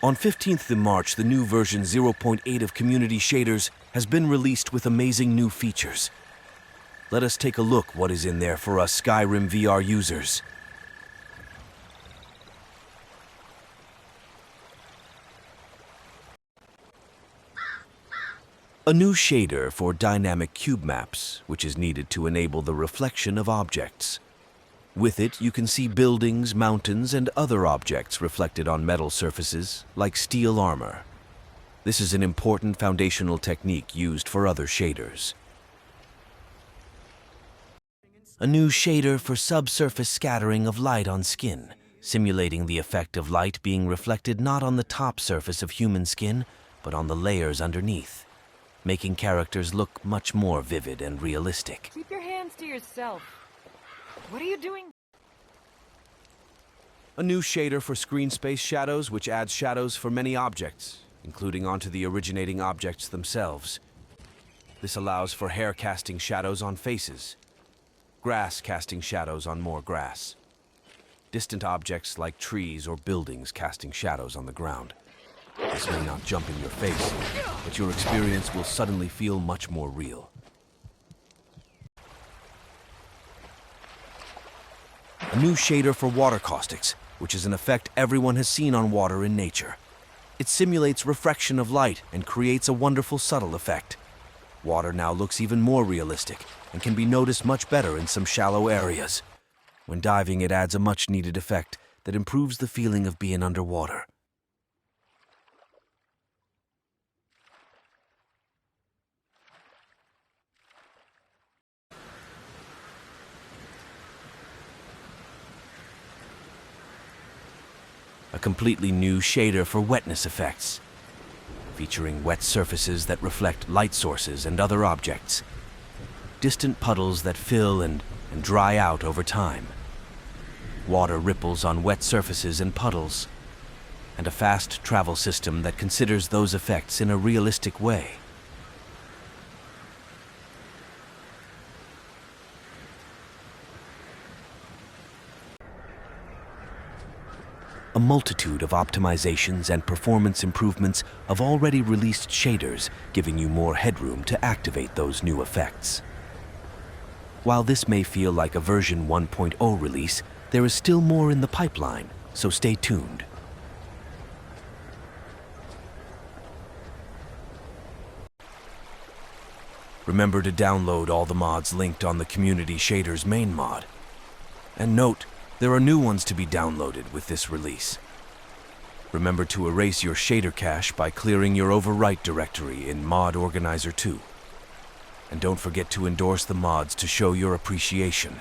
On 15th of March, the new version 0.8 of Community Shaders has been released with amazing new features. Let us take a look what is in there for us SkyrimVR users. A new shader for dynamic cube maps, which is needed to enable the reflection of objects. With it, you can see buildings, mountains, and other objects reflected on metal surfaces, like steel armor. This is an important foundational technique used for other shaders. A new shader for subsurface scattering of light on skin, simulating the effect of light being reflected not on the top surface of human skin, but on the layers underneath, making characters look much more vivid and realistic. Keep your hands to yourself. What are you doing? A new shader for screen space shadows, which adds shadows for many objects, including onto the originating objects themselves. This allows for hair casting shadows on faces, grass casting shadows on more grass, distant objects like trees or buildings casting shadows on the ground. This may not jump in your face, but your experience will suddenly feel much more real. A new shader for water caustics, which is an effect everyone has seen on water in nature. It simulates refraction of light and creates a wonderful subtle effect. Water now looks even more realistic and can be noticed much better in some shallow areas. When diving, it adds a much-needed effect that improves the feeling of being underwater. A completely new shader for wetness effects, featuring wet surfaces that reflect light sources and other objects, distant puddles that fill and dry out over time, water ripples on wet surfaces and puddles, and a fast travel system that considers those effects in a realistic way. A multitude of optimizations and performance improvements of already released shaders, giving you more headroom to activate those new effects. While this may feel like a version 1.0 release, there is still more in the pipeline, so stay tuned. Remember to download all the mods linked on the Community Shaders main mod. And note, there are new ones to be downloaded with this release. Remember to erase your shader cache by clearing your overwrite directory in Mod Organizer 2. And don't forget to endorse the mods to show your appreciation.